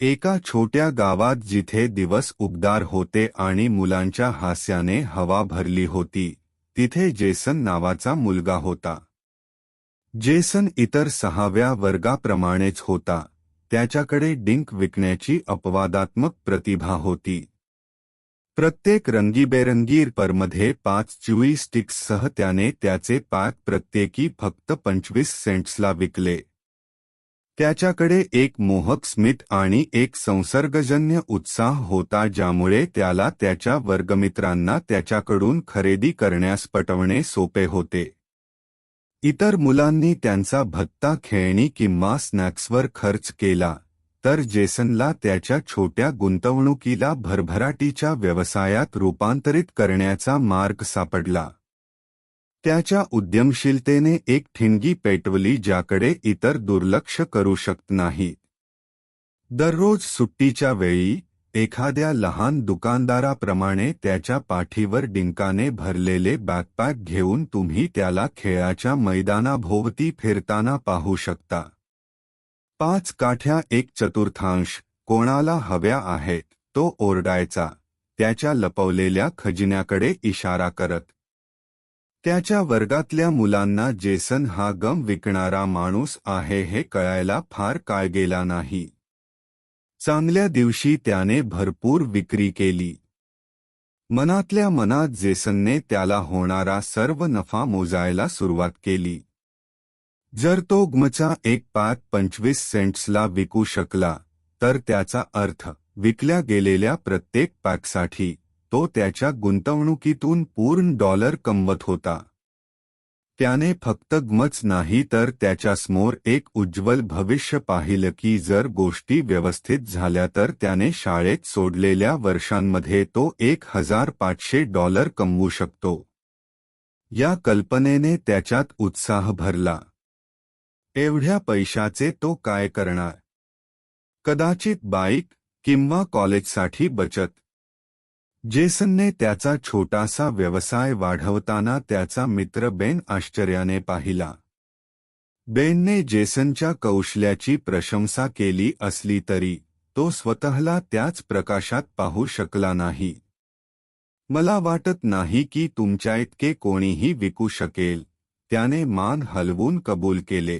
एका छोट्या गावात जिथे दिवस उबदार होते आणि मुलांच्या हास्याने हवा भरली होती, तिथे जेसन नावाचा मुलगा होता. जेसन इतर 6व्या वर्गाप्रमाणेच होता. त्याच्याकडे डिंक विकण्याची अपवादात्मक प्रतिभा होती. प्रत्येक रंगीबेरंगी परमध्ये 5 च्युई स्टिक्ससह त्याने त्याचे पॅक प्रत्येकी फक्त 25 सेंट्सला विकले. त्याच्याकडे एक मोहक स्मित आणि एक संसर्गजन्य उत्साह होता ज्यामुळे त्याला त्याच्या वर्गमित्रांना त्याच्याकडून खरेदी करण्यास पटवणे सोपे होते. इतर मुलांनी त्यांचा भत्ता खेळणी किंवा स्नॅक्सवर खर्च केला, तर जेसनला त्याच्या छोट्या गुंतवणुकीला भरभराटीच्या व्यवसायात रूपांतरित करण्याचा मार्ग सापडला. त्याच्या उद्यमशीलतेने एक ठिणगी पेटवली ज्याकडे इतर दुर्लक्ष करू शकत नाहीत. दररोज सुट्टीच्या वेळी एखाद्या लहान दुकानदाराप्रमाणे त्याच्या पाठीवर डिंकाने भरलेले बॅकपॅक घेऊन तुम्ही त्याला खेळाच्या मैदानाभोवती फिरताना पाहू शकता. 5 काठ्या 1/4 कोणाला हव्या आहेत, तो ओरडायचा, त्याच्या लपवलेल्या खजिन्याकडे इशारा करत. त्याच्या वर्गातल्या मुलांना जेसन हा गम विकणारा माणूस आहे हे कळायला फार काळ गेला नाही. चांगल्या दिवशी त्याने भरपूर विक्री केली. मनातल्या मनात जेसनने त्याला होणारा सर्व नफा मोजायला सुरुवात केली. जर तो गमचा एक पॅक 25 सेंट्सला विकू शकला, तर त्याचा अर्थ विकल्या गेलेल्या प्रत्येक पॅकसाठी तो त्याच्या गुंतवणुकीतून पूर्ण $1 कमवत होता. त्याने फक्त गमच नाही तर त्याच्यासमोर एक उज्ज्वल भविष्य पाहिलं की जर गोष्टी व्यवस्थित झाल्या तर त्याने शाळेत सोडलेल्या वर्षांमध्ये तो $1,500 कमवू शकतो. या कल्पनेने त्याच्यात उत्साह भरला. एवढ्या पैशाचे तो काय करणार? कदाचित बाईक किंवा कॉलेजसाठी बचत. जेसनने त्याचा छोटासा व्यवसाय वाढवताना त्याचा मित्र बेन आश्चर्याने पाहिला. बेनने जेसनच्या कौशल्याची प्रशंसा केली असली तरी तो स्वतःला त्याच प्रकाशात पाहू शकला नाही. मला वाटत नाही की तुमच्याइतके कोणीही विकू शकेल, त्याने मान हलवून कबूल केले.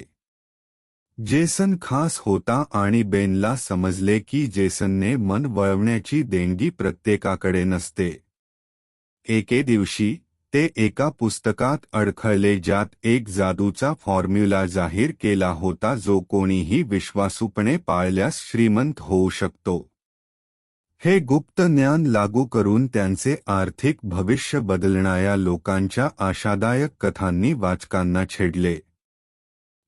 जेसन खास होता आणि बेनला समजले की जेसनने मन वळवण्याची देणगी प्रत्येकाकडे नसते. एके दिवशी ते एका पुस्तकात अडखळले ज्यात एक जादूचा फॉर्म्युला जाहीर केला होता जो कोणीही विश्वासूपणे पाळल्यास श्रीमंत होऊ शकतो. हे गुप्त ज्ञान लागू करून त्यांचे आर्थिक भविष्य बदलणाऱ्या लोकांच्या आशादायक कथांनी वाचकांना छेडले.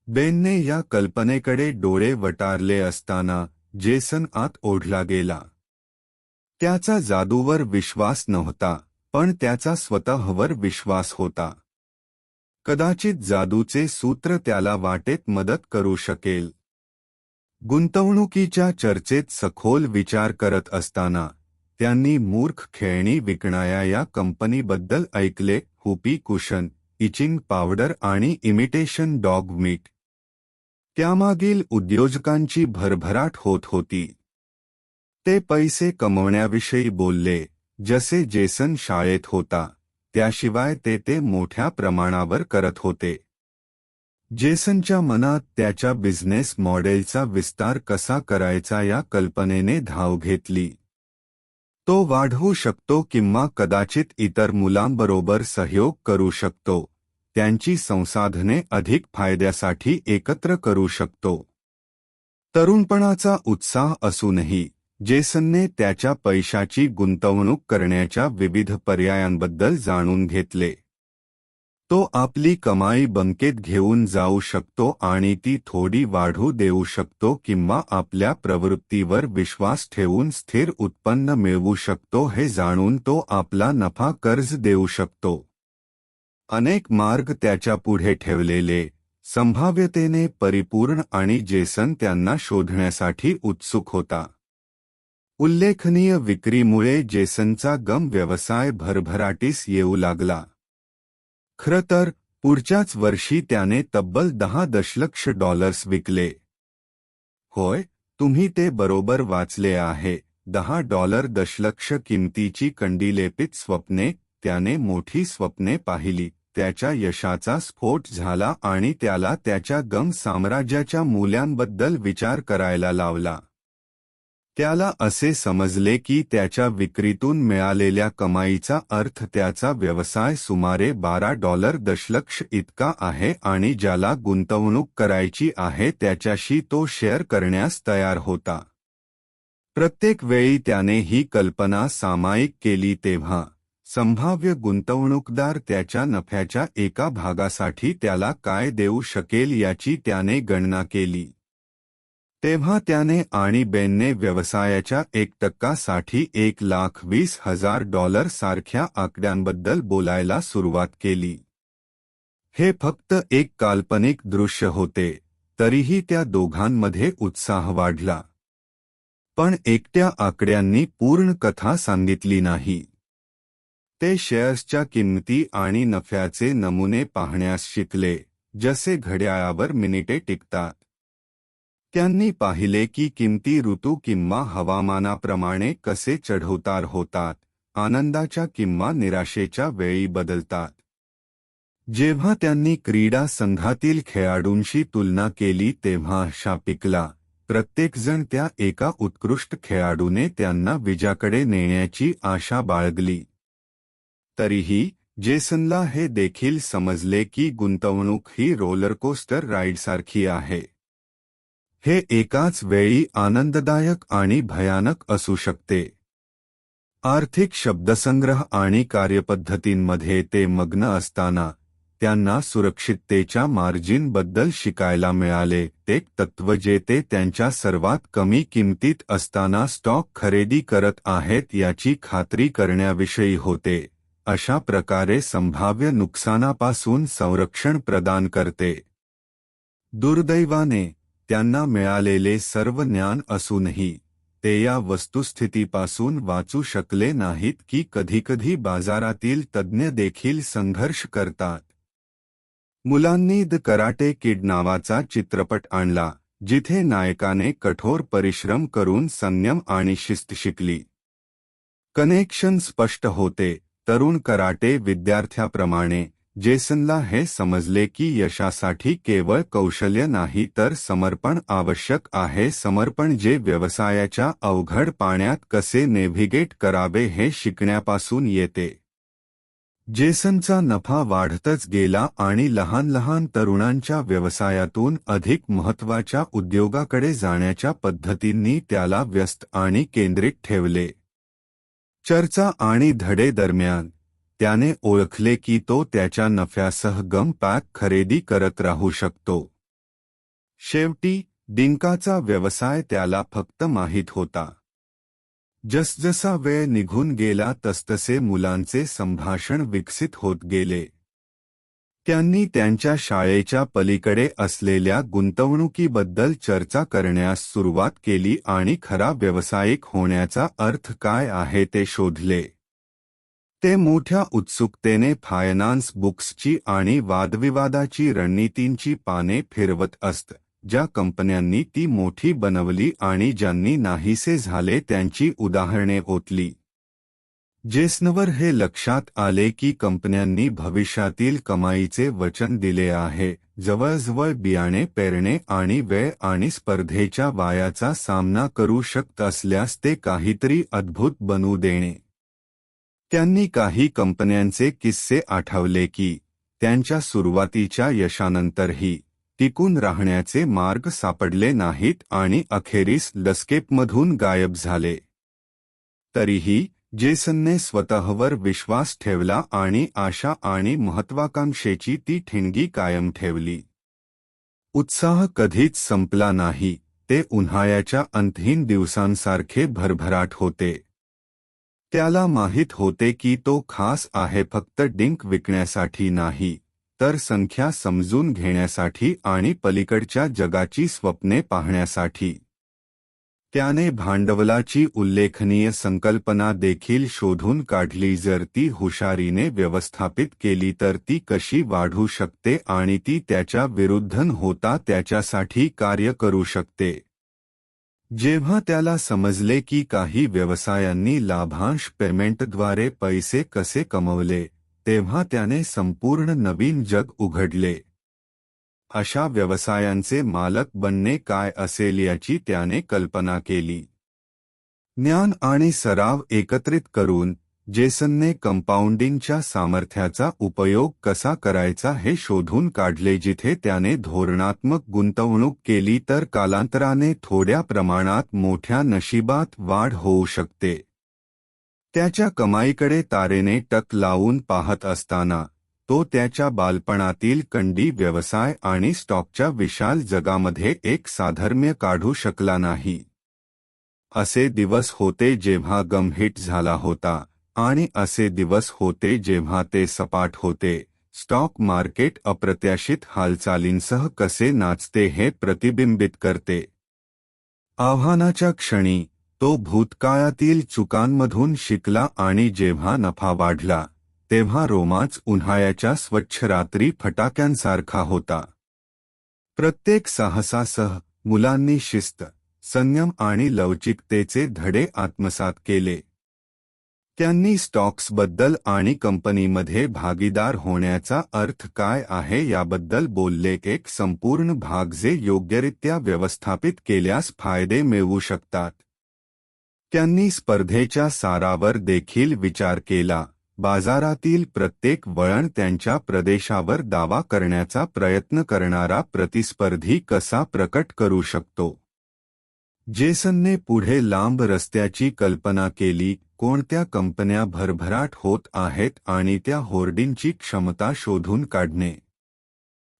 बेनने या कल्पनेकडे डोळे वटारले असताना जेसन आत ओढला गेला. त्याचा जादूवर विश्वास नव्हता, पण त्याचा स्वतःवर विश्वास होता. कदाचित जादूचे सूत्र त्याला वाटेत मदत करू शकेल. गुंतवणुकीच्या चर्चेत सखोल विचार करत असताना त्यांनी मूर्ख खेळणी विकणाऱ्या या कंपनीबद्दल ऐकले, हुपी कुशन, इचिंग पावडर आणि इमिटेशन डॉग मीट. त्यामागील उद्योजकांची भरभराट होत होती. ते पैसे कमवण्याविषयी बोलले जसे जेसन शाळेत होता, त्याशिवाय ते मोठ्या प्रमाणावर करत होते. जेसनच्या मनात त्याच्या बिझनेस मॉडेलचा विस्तार कसा करायचा या कल्पनेने धाव घेतली. तो वाढवू शकतो किंवा कदाचित इतर मुलांबरोबर सहयोग करू शकतो, त्यांची संसाधने अधिक फायद्यासाठी एकत्र करू शकतो. तरुणपणाचा उत्साह असूनही जेसनने त्याच्या पैशाची गुंतवणूक करण्याच्या विविध पर्यायांबद्दल जाणून घेतले. तो आपली कमाई बँकेत घेऊन जाऊ शकतो आणि ती थोडी वाढू देऊ शकतो किंवा आपल्या प्रवृत्तीवर विश्वास ठेवून स्थिर उत्पन्न मिळवू शकतो हे जाणून तो आपला नफा कर्ज देऊ शकतो. अनेक मार्ग त्याच्या पुढे ठेवलेले, संभाव्यतेने परिपूर्ण आणि जेसन त्यांना शोधण्यासाठी उत्सुक होता. उल्लेखनीय विक्रीमुळे जेसनचा गम व्यवसाय भरभराटीस येऊ लागला. खरं तर पुढच्याच वर्षी त्याने तब्बल $10 दशलक्ष विकले. होय, तुम्ही ते बरोबर वाचले आहे. $10 दशलक्ष किमतीची कंडीलेपित स्वप्ने. त्याने मोठी स्वप्ने पाहिली. त्याच्या यशाचा स्फोट झाला आणि त्याला त्याच्या गम साम्राज्याच्या मूल्यांबद्दल विचार करायला लावला. त्याला असे समजले की त्याच्या विक्रीतून मिळालेल्या कमाईचा अर्थ त्याचा व्यवसाय सुमारे $12 दशलक्ष इतका आहे आणि ज्याला गुंतवणूक करायची आहे त्याच्याशी तो शेअर करण्यास तयार होता. प्रत्येक वेळी त्याने ही कल्पना सामायिक केली तेव्हा संभाव्य गुंतवणूकदार त्याच्या नफ्याच्या एका भागासाठी त्याला काय देऊ शकेल याची त्याने गणना केली. तेव्हा त्याने आणि बेनने व्यवसायाच्या 1% साठी $1,20,000 सारख्या आकड्यांबद्दल बोलायला सुरुवात केली. हे फक्त एक काल्पनिक दृश्य होते, तरीही त्या दोघांमध्ये उत्साह वाढला. पण एकट्या आकड्यांनी पूर्ण कथा सांगितली नाही. ते शेअर्सच्या किंमती आणि नफ्याचे नमुने पाहण्यास शिकले, जसे घड्याळावर मिनिटे टिकतात. त्यांनी पाहिले की किंमती ऋतू किंवा हवामानाप्रमाणे कसे चढउतार होतात, आनंदाच्या किंवा निराशेच्या वेळी बदलतात. जेव्हा त्यांनी क्रीडा संघातील खेळाडूंशी तुलना केली तेव्हा आशा पिकला. प्रत्येकजण त्या एका उत्कृष्ट खेळाडूने त्यांना विजयाकडे नेण्याची आशा बाळगली. तरीही जेसनला हे देखील समजले की गुंतवणूक ही रोलरकोस्टर राईडसारखी आहे. हे एकाच वेळी आनंददायक आणि भयानक असू शकते. आर्थिक शब्दसंग्रह आणि कार्यपद्धतींमध्ये ते मग्न असताना त्यांना सुरक्षिततेच्या मार्जिनबद्दल शिकायला मिळाले. एक तत्त्व जे ते त्यांच्या सर्वात कमी किंमतीत असताना स्टॉक खरेदी करत आहेत याची खात्री करण्याविषयी होते. अशा प्रकारे संभाव्य नुकसानापासून संरक्षण प्रदान करते. दुर्दैवाने त्यांना मिळालेले सर्व ज्ञान असूनही ते या वस्तुस्थितीपासून वाचू शकले नाहीत की कधीकधी बाजारातील तज्ज्ञ देखील संघर्ष करतात. मुलांनी द कराटे किड नावाचा चित्रपट आणला, जिथे नायकाने कठोर परिश्रम करून संयम आणि शिस्त शिकली. कनेक्शन स्पष्ट होते. तरुण कराटे विद्यार्थ्याप्रमाणे जेसनला हे समजले की यशासाठी केवळ कौशल्य नाही तर समर्पण आवश्यक आहे. समर्पण जे व्यवसायाच्या अवघड पाण्यात कसे नेव्हिगेट करावे हे शिकण्यापासून येते. जेसनचा नफा वाढतच गेला आणि लहान लहान तरुणांच्या व्यवसायातून अधिक महत्त्वाच्या उद्योगाकडे जाण्याच्या पद्धतींनी त्याला व्यस्त आणि केंद्रित ठेवले. चर्चा आणि धडे दरम्यान त्याने ओळखले की तो त्याच्या नफ्यासह गम पॅक खरेदी करत राहू शकतो. शेवटी डिंकाचा व्यवसाय त्याला फक्त माहीत होता. जसजसा वेळ निघून गेला तसतसे मुलांचे संभाषण विकसित होत गेले. त्यांनी त्यांच्या शाळेच्या पलीकडे असलेल्या गुंतवणुकीबद्दल चर्चा करण्यास सुरुवात केली आणि खरा व्यावसायिक होण्याचा अर्थ काय आहे ते शोधले. ते मोठ्या उत्सुकतेने फायनान्स बुक्सची आणि वादविवादाची रणनीतींची पाने फिरवत असत, ज्या कंपन्यांनी ती मोठी बनवली आणि ज्यांनी नाहीसे झाले त्यांची उदाहरणे ओतली. जेसनवर हे लक्षात आले की कंपन्यांनी भविष्यातील कमाईचे वचन दिले आहे, जवळजवळ बियाणे पेरणे आणि वेळ आणि स्पर्धेच्या वायाचा सामना करू शकत असल्यास ते काहीतरी अद्भुत बनवू देणे. त्यांनी काही कंपन्यांचे किस्से आठवले की त्यांच्या सुरुवातीच्या यशानंतरही टिकून राहण्याचे मार्ग सापडले नाहीत आणि अखेरीस लस्केपमधून गायब झाले. तरीही जेसनने स्वतःवर विश्वास ठेवला आणि आशा आणि महत्त्वाकांक्षेची ती ठिणगी कायम ठेवली. उत्साह कधीच संपला नाही. ते उन्हाळ्याच्या अंतहीन दिवसांसारखे भरभराट होते. त्याला माहीत होते की तो खास आहे फक्त डिंक विकण्यासाठी नाही, तर संख्या समजून घेण्यासाठी आणि पलीकडच्या जगाची स्वप्ने पाहण्यासाठी. त्याने भांडवलाची उल्लेखनीय संकल्पना देखील शोधून काढली. जर ती हुशारीने व्यवस्थापित केली तर ती कशी वाढू शकते आणि ती त्याच्या विरुद्ध होता त्याच्यासाठी कार्य करू शकते. जेव्हा त्याला समजले की काही व्यवसायांनी लाभांश पेमेंटद्वारे पैसे कसे कमवले, तेव्हा त्याने संपूर्ण नवीन जग उघडले. अशा व्यवसायांचे मालक बनणे काय असेल याची त्याने कल्पना केली. ज्ञान आणि सराव एकत्रित करून जेसनने कंपाऊंडिंगच्या सामर्थ्याचा उपयोग कसा करायचा हे शोधून काढले. जिथे त्याने धोरणात्मक गुंतवणूक केली तर कालांतराने थोड्या प्रमाणात मोठ्या नशिबात वाढ होऊ शकते. त्याच्या कमाईकडे तारेने टक लावून पाहत असताना तो त्याच्या बालपणातील कंडी व्यवसाय आणि स्टॉकच्या विशाल जगामध्ये एक साधर्म्य काढू शकला नाही. असे दिवस होते जेव्हा गम हिट झाला होता आणि असे दिवस होते जेव्हा ते सपाट होते. स्टॉक मार्केट अप्रत्याशित हालचालींसह कसे नाचते हे प्रतिबिंबित करते. आव्हानाच्या क्षणी तो भूतकाळातील चुकांमधून शिकला आणि जेव्हा नफा वाढला तेव्हा रोमांच उन्हाळ्याच्या स्वच्छ रात्री फटाक्यांसारखा होता. प्रत्येक साहसासह मुलांनी शिस्त, संयम आणि लवचिकतेचे धडे आत्मसात केले. त्यांनी स्टॉक्सबद्दल आणि कंपनीमध्ये भागीदार होण्याचा अर्थ काय आहे याबद्दल बोलले. एक संपूर्ण भाग जे योग्यरित्या व्यवस्थापित केल्यास फायदे मिळवू शकतात. त्यांनी स्पर्धेच्या सारावर देखील विचार केला. बाजारातील प्रत्येक वळण त्यांच्या प्रदेशावर दावा करण्याचा प्रयत्न करणारा प्रतिस्पर्धी कसा प्रकट करू शकतो. जेसनने पुढे लांब रस्त्याची कल्पना केली. कोणत्या कंपन्या भरभराट होत आहेत आणि त्या होर्डिंगची क्षमता शोधून काढणे.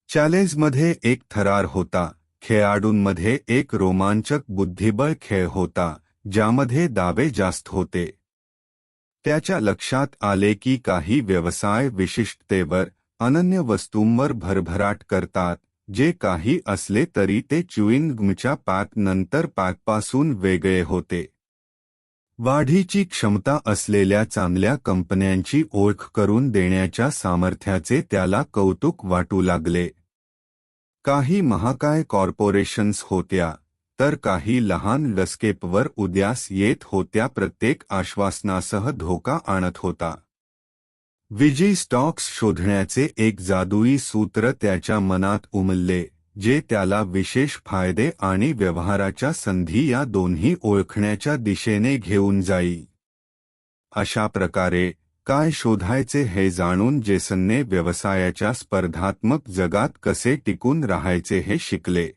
चॅलेंजमध्ये एक थरार होता. खेळाडूंमध्ये एक रोमांचक बुद्धिबळ खेळ होता ज्यामध्ये दावे जास्त होते. त्याच्या लक्षात आले की काही व्यवसाय विशिष्टतेवर, अनन्य वस्तूंवर भरभराट करतात, जे काही असले तरी ते च्युइंग गमच्या पॅक नंतर पॅकपासून वेगळे होते. वाढीची क्षमता असलेल्या चांगल्या कंपन्यांची ओळख करून देण्याच्या सामर्थ्याचे त्याला कौतुक वाटू लागले. काही महाकाय कॉर्पोरेशन्स होत्या, तर काही लहान लस्केपवर उदयास येत होत्या. प्रत्येक आश्वासनासह धोका आणत होता. विजयी स्टॉक्स शोधण्याचे एक जादुई सूत्र त्याच्या मनात उमलले, जे त्याला विशेष फायदे आणि व्यवहाराच्या संधी या दोन्ही ओळखण्याच्या दिशेने घेऊन जाई. अशा प्रकारे काय शोधायचे हे जाणून जेसनने व्यवसायाच्या स्पर्धात्मक जगात कसे टिकून राहायचे हे शिकले.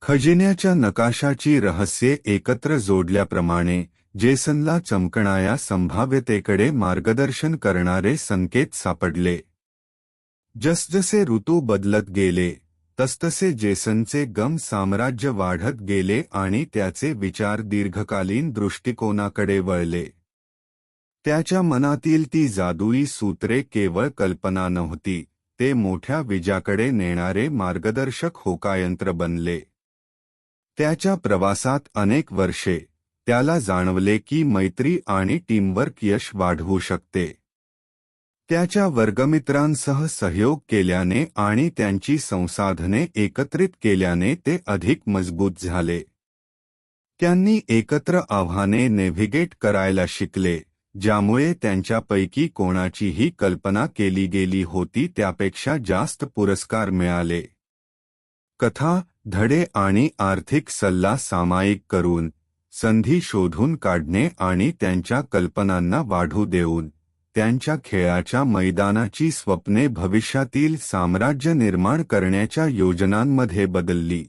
खजिन्याच्या नकाशाची रहस्ये एकत्र जोडल्याप्रमाणे जेसनला चमकणाऱ्या संभाव्यतेकडे मार्गदर्शन करणारे संकेत सापडले. जसजसे ऋतू बदलत गेले तसतसे जेसनचे गम साम्राज्य वाढत गेले आणि त्याचे विचार दीर्घकालीन दृष्टिकोनाकडे वळले. त्याच्या मनातील ती जादुई सूत्रे केवळ कल्पना नव्हती, ते मोठ्या विजयाकडे नेणारे मार्गदर्शक होकायंत्र बनले. त्याच्या प्रवासात अनेक वर्षे त्याला जाणवले की मैत्री आणि टीमवर्क यश वाढवू शकते. त्याच्या वर्गमित्रांसह सहयोग केल्याने आणि त्यांची संसाधने एकत्रित केल्याने ते अधिक मजबूत झाले. त्यांनी एकत्र आव्हाने नेव्हिगेट करायला शिकले, ज्यामुळे त्यांच्यापैकी कोणाचीही कल्पना केली गेली होती त्यापेक्षा जास्त पुरस्कार मिळाले. कथा, धडे आणि आर्थिक सल्ला सामायिक करून, संधी शोधून काढणे आणि त्यांच्या कल्पनांना वाढू देऊन, त्यांच्या खेळाच्या मैदानाची स्वप्ने भविष्यातील साम्राज्य निर्माण करण्याच्या योजनांमध्ये बदलली.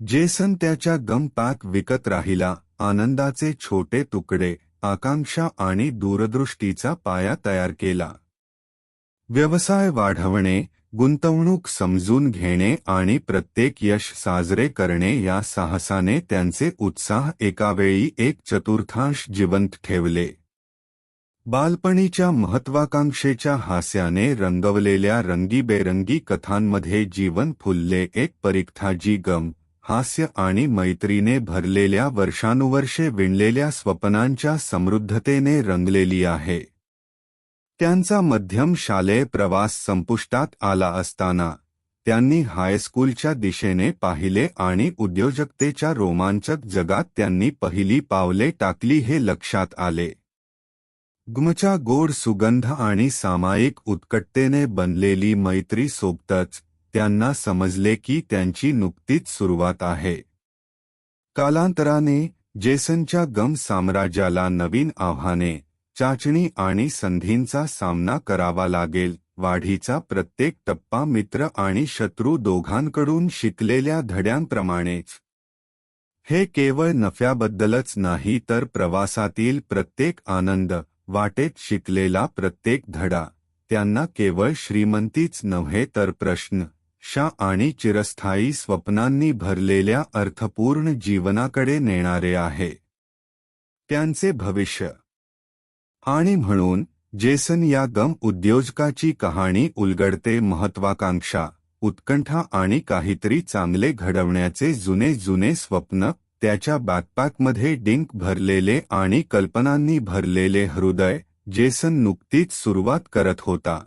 जेसन त्याच्या गम पॅक विकत राहिला. आनंदाचे छोटे तुकडे, आकांक्षा आणि दूरदृष्टीचा पाया तयार केला. व्यवसाय वाढवणे, गुंतवणूक समजून घेणे आणि प्रत्येक यश साजरे करणे या साहसाने त्यांचे उत्साह एकावेळी एक चतुर्थांश जिवंत ठेवले. बालपणीच्या महत्वाकांक्षेच्या हास्याने रंगवलेल्या रंगीबेरंगी कथांमध्ये जीवन फुलले. एक परीक्षा जी गम, हास्य आणि मैत्रीने भरलेल्या वर्षानुवर्षे विणलेल्या स्वप्नांच्या समृद्धतेने रंगलेली आहे. त्यांचा मध्यम शालेय प्रवास संपुष्टात आला असताना त्यांनी हायस्कूलच्या दिशेने पाहिले आणि उद्योजकतेच्या रोमांचक जगात त्यांनी पहिली पावले टाकली हे लक्षात आले. गमचा गोड सुगंध आणि सामायिक उत्कटतेने बनलेली मैत्री सोबतच त्यांना समजले की त्यांची नुकतीच सुरुवात आहे. कालांतराने जेसनच्या गम साम्राज्याला नवीन आव्हाने, चाचणी आणि संधींचा सामना करावा लागेल. वाढीचा प्रत्येक टप्पा मित्र आणि शत्रू दोघांकडून शिकलेल्या धड्यांप्रमाणेच. हे केवळ नफ्याबद्दलच नाही तर प्रवासातील प्रत्येक आनंद, वाटेत शिकलेला प्रत्येक धडा, त्यांना केवळ श्रीमंतीच नव्हे तर प्रश्न, शा आणि चिरस्थायी स्वप्नांनी भरलेल्या अर्थपूर्ण जीवनाकडे नेणारे आहे. त्यांचे भविष्य. आणि म्हणून जेसन या गम उद्योजकाची कहाणी उलगडते महत्वाकांक्षा, उत्कंठा आणि काहीतरी चांगले घडवण्याचे जुने स्वप्न. त्याच्या बॅकपॅकमध्ये डिंक भरलेले आणि कल्पनांनी भरलेले हृदय. जेसन नुकतीच सुरुवात करत होता.